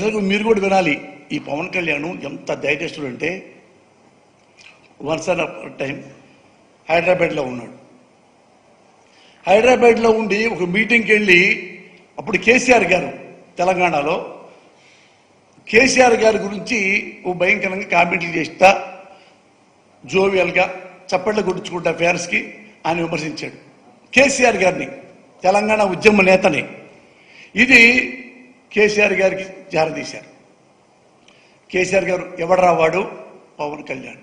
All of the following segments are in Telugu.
నిజంగా మీరు కూడా వినాలి. ఈ పవన్ కళ్యాణ్ ఎంత ధైర్యస్తుడు అంటే, వన్స్ ఆన్ టైం హైదరాబాద్లో ఉన్నాడు. హైదరాబాద్లో ఉండి ఒక మీటింగ్కి వెళ్ళి, అప్పుడు కేసీఆర్ గారు తెలంగాణలో కేసీఆర్ గారి గురించి ఓ భయంకరంగా కామెంట్లు చేస్తా, జోవియల్గా చప్పట్లు కొట్టించుకుంటా ఫ్యాన్స్కి ఆయన విమర్శించాడు కేసీఆర్ గారిని, తెలంగాణ ఉద్యమ నేతని. ఇది కేసీఆర్ గారికి జారదీశారు. కేసీఆర్ గారు ఎవడరా వాడు? పవన్ కళ్యాణ్.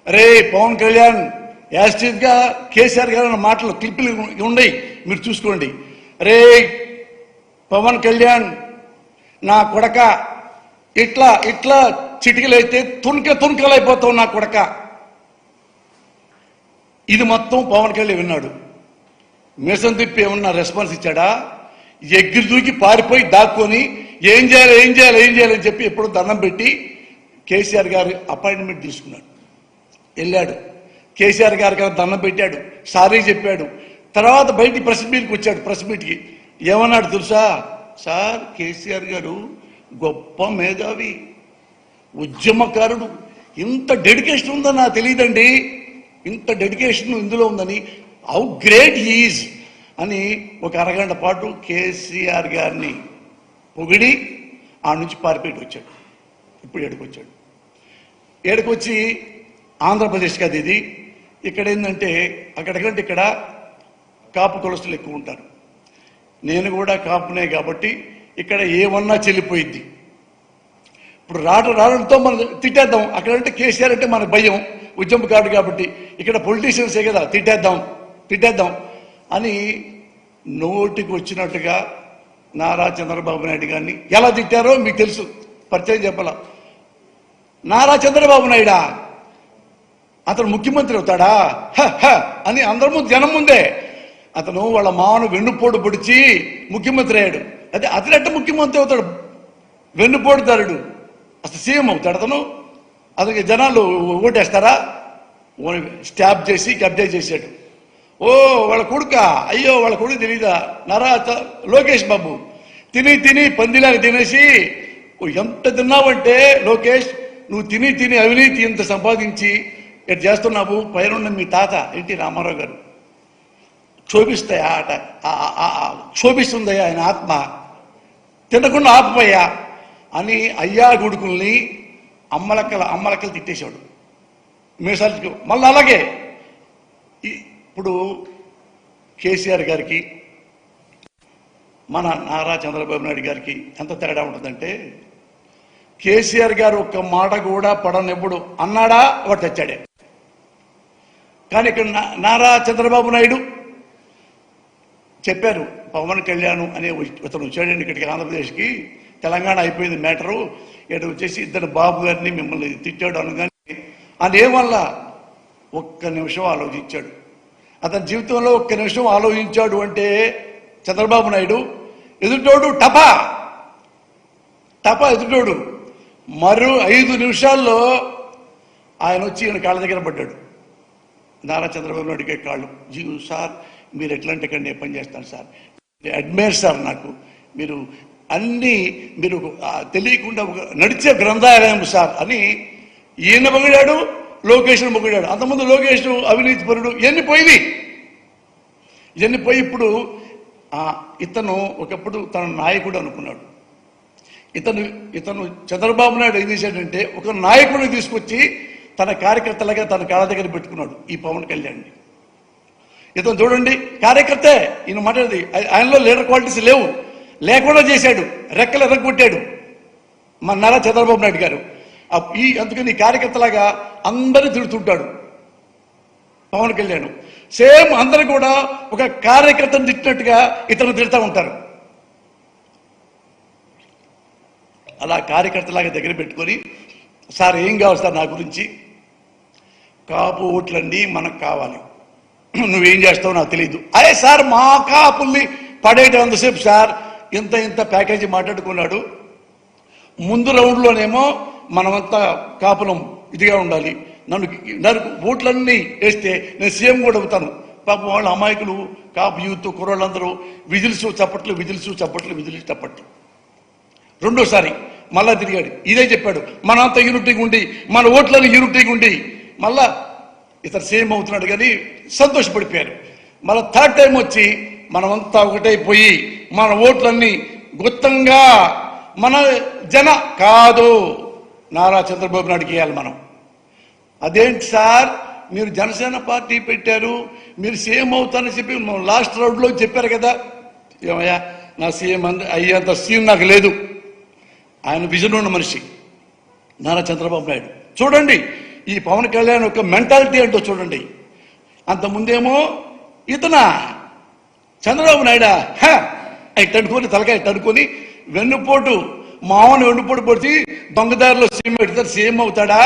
అరే పవన్ కళ్యాణ్ యాస్టివ్గా కేసీఆర్ గారు అన్న మాటలు క్లిప్పులు ఉన్నాయి, మీరు చూసుకోండి. అరే పవన్ కళ్యాణ్ నా కొడక, ఇట్లా ఇట్లా చిటికలైతే తుణకలైపోతావు నా కొడక. ఇది మొత్తం పవన్ కళ్యాణ్ విన్నాడు. మీసం తిప్పి ఏమన్నా రెస్పాన్స్ ఇచ్చాడా? ఎగిరి దూకి పారిపోయి దాక్కొని ఏం చేయాలని చెప్పి ఎప్పుడు దండం పెట్టి కేసీఆర్ గారు అపాయింట్మెంట్ తీసుకున్నాడు. వెళ్ళాడు, కేసీఆర్ గారికి దండం పెట్టాడు, సారీ చెప్పాడు. తర్వాత బయటికి ప్రెస్ మీట్కి వచ్చాడు. ప్రెస్ మీట్కి ఏమన్నాడు తెలుసా? సార్ కేసీఆర్ గారు గొప్ప మేధావి, ఉద్యమకారుడు, ఇంత డెడికేషన్ ఉందని నాకు తెలియదండి, ఇంత డెడికేషన్ ఇందులో ఉందని, హౌ గ్రేట్ హీఈజ్ అని ఒక అరగంట పాటు కేసీఆర్ గారిని పొగిడి ఆ నుంచి పారిపోయి వచ్చాడు. ఇప్పుడు ఏడుకొచ్చాడు. ఏడుకొచ్చి ఆంధ్రప్రదేశ్ కాదు ఇది. ఇక్కడ ఏంటంటే అక్కడికంటే ఇక్కడ కాపు కులస్తులు ఎక్కువ ఉంటారు. నేను కూడా కాపునే కాబట్టి ఇక్కడ ఏమన్నా చెల్లిపోయిద్ది. ఇప్పుడు రావడంతో మనం తిట్టేద్దాం. అక్కడంటే కేసీఆర్ అంటే మనకు భయం, ఉద్యమకారుడు కాబట్టి. ఇక్కడ పొలిటీషియన్సే కదా, తిట్టేద్దాం అని నోటికి వచ్చినట్టుగా నారా చంద్రబాబు నాయుడు గారిని ఎలా తిట్టారో మీకు తెలుసు, పరిచయం చెప్పాల. నారా చంద్రబాబు నాయుడా, అతను ముఖ్యమంత్రి అవుతాడా అని అందరి ముందు, జనం ముందే అతను వాళ్ళ మామను వెన్నుపోటు పొడిచి ముఖ్యమంత్రి అయ్యాడు. అదే అతనెట్ట ముఖ్యమంత్రి అవుతాడు? వెన్నుపోటుదారుడు అసలు సీఎం అవుతాడు అతను? అతనికి జనాలు ఓటేస్తారా? స్టాప్ చేసి కబ్జా చేశాడు. ఓ వాళ్ళ కొడుక, అయ్యో వాళ్ళ కొడుకు తెలీదా? నారా లోకేష్ బాబు తిని పందిలాగా తినేసి ఎంత తిన్నావంటే, లోకేష్ నువ్వు తిని అవినీతి ఇంత సంపాదించి ఎట్ చేస్తున్నావు. పైన మీ తాత ఎన్టీ రామారావు గారు క్షోభిస్తుందయ్యా ఆయన ఆత్మ, తినకుండా ఆపుపోయా అని అయ్యా కొడుకుల్ని అమ్మలక్కలు తిట్టేశాడు మీసాలకి. మళ్ళీ అలాగే ఇప్పుడు కేసీఆర్ గారికి మన నారా చంద్రబాబు నాయుడు గారికి ఎంత తేడా ఉంటుందంటే, కేసీఆర్ గారు ఒక్క మాట కూడా పడనెప్పుడు అన్నాడా వాడు తెచ్చాడే. కానీ ఇక్కడ నారా చంద్రబాబు నాయుడు చెప్పారు, పవన్ కళ్యాణ్ అనే ఇతను వచ్చాడండి ఇక్కడికి ఆంధ్రప్రదేశ్కి, తెలంగాణ అయిపోయింది మ్యాటరు, ఇక్కడ వచ్చేసి ఇద్దరు బాబు గారిని మిమ్మల్ని తిట్టాడు అనగానే అదేవల్ల ఒక్క నిమిషం ఆలోచించాడు. అతని జీవితంలో ఒక్క నిమిషం ఆలోచించాడు అంటే చంద్రబాబు నాయుడు, ఎదుటోడు టపా ఎదుటోడు మరో 5 నిమిషాల్లో ఆయన వచ్చి ఈయన కాళ్ళ దగ్గర పడ్డాడు. నారా చంద్రబాబు నాయుడికి కాళ్ళు, జీవు సార్ మీరు ఎట్లాంటి ఇక్కడ నేను పని చేస్తాను సార్, అడ్మైర్ సార్, నాకు మీరు అన్నీ మీరు తెలియకుండా ఒక నడిచే గ్రంథాలయం సార్ అని ఈయన పొగిడాడు, లోకేష్ను పొగిడాడు. అంతకుముందు లోకేష్ అవినీతి పరుడు, ఇవన్నీ పోయి ఇప్పుడు ఇతను ఒకప్పుడు తన నాయకుడు అనుకున్నాడు. ఇతను చంద్రబాబు నాయుడు ఏం చేశాడంటే ఒక నాయకుడిని తీసుకొచ్చి తన కార్యకర్తలుగా తన కాళ్ళ దగ్గర పెట్టుకున్నాడు ఈ పవన్ కళ్యాణ్ని. ఇతను చూడండి కార్యకర్తే, ఈయన మాట్లాడేది ఆయనలో లీడర్ క్వాలిటీస్ లేకుండా చేశాడు, రెక్కలు ఎర్రగొట్టాడు మన నారా చంద్రబాబు నాయుడు గారు. అందుకని కార్యకర్తలాగా అందరినీ తిడుతుంటాడు పవన్ కళ్యాణ్. సేమ్ అందరూ కూడా ఒక కార్యకర్తను తిట్టినట్టుగా ఇతను తిడతా ఉంటారు. అలా కార్యకర్తలాగా దగ్గర పెట్టుకొని, సార్ ఏం కావాలి సార్ నా గురించి? కాపు ఓట్లన్నీ మనకు కావాలి, నువ్వేం చేస్తావు నాకు తెలియదు. అరే సార్ మా కాపుల్ని పడేయటం అంతసేపు సార్, ఇంత ప్యాకేజీ మాట్లాడుకున్నాడు. ముందు రౌండ్లోనేమో మనమంతా కాపులం ఇదిగా ఉండాలి, నన్ను ఓట్లన్నీ వేస్తే నేను సీఎం కూడా అవుతాను. పాపం వాళ్ళు అమాయకులు, కాపు యూత్ కుర్రోళ్ళందరూ విజిల్స్ చప్పట్లు. రెండోసారి మళ్ళా తిరిగాడు, ఇదే చెప్పాడు, మనంతా యూనిటీగా ఉండి మన ఓట్లను యూనిటీగా ఉండి మళ్ళా ఇతను సేమ్ అవుతున్నాడు కానీ సంతోషపడిపోయారు. మళ్ళీ థర్డ్ టైం వచ్చి మనమంతా ఒకటైపోయి మన ఓట్లన్నీ గుత్తంగా మన జన కాదు నారా చంద్రబాబు నాయుడుకి వేయాలి మనం. అదేంటి సార్ మీరు జనసేన పార్టీ పెట్టారు, మీరు సీఎం అవుతారని చెప్పి లాస్ట్ రౌండ్లో చెప్పారు కదా. ఏమయ్యా, నా సీఎం అయ్యేంత సీఎం నాకు లేదు. ఆయన విజన్ ఉన్న మనిషి నారా చంద్రబాబు నాయుడు. చూడండి ఈ పవన్ కళ్యాణ్ యొక్క మెంటాలిటీ ఏంటో చూడండి. అంతకుముందేమో ఇతనా చంద్రబాబు నాయుడా ఇట్టనుకొని తలకాయ ఇట్టనుకొని వెన్నుపోటు మామూలు వెన్నుపోటు పొడిచి దొంగదారిలో సీఎం పెడతారు, సీఎం అవుతాడా?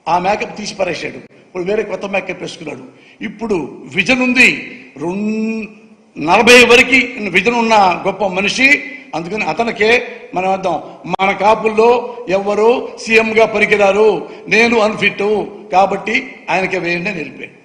ఆ మేకప్ తీసి పారేశాడు. ఇప్పుడు వేరే కొత్త మేకప్ వేసుకున్నాడు. ఇప్పుడు విజన్ ఉంది, 40 వరకు విజన్ ఉన్న గొప్ప మనిషి. అందుకని అతనికే మనం అర్థం, మన కాపుల్లో ఎవరు సీఎంగా పనికిరారు, నేను అన్ఫిట్ కాబట్టి ఆయనకే వేయండి అని వెళ్ళిపోయాడు.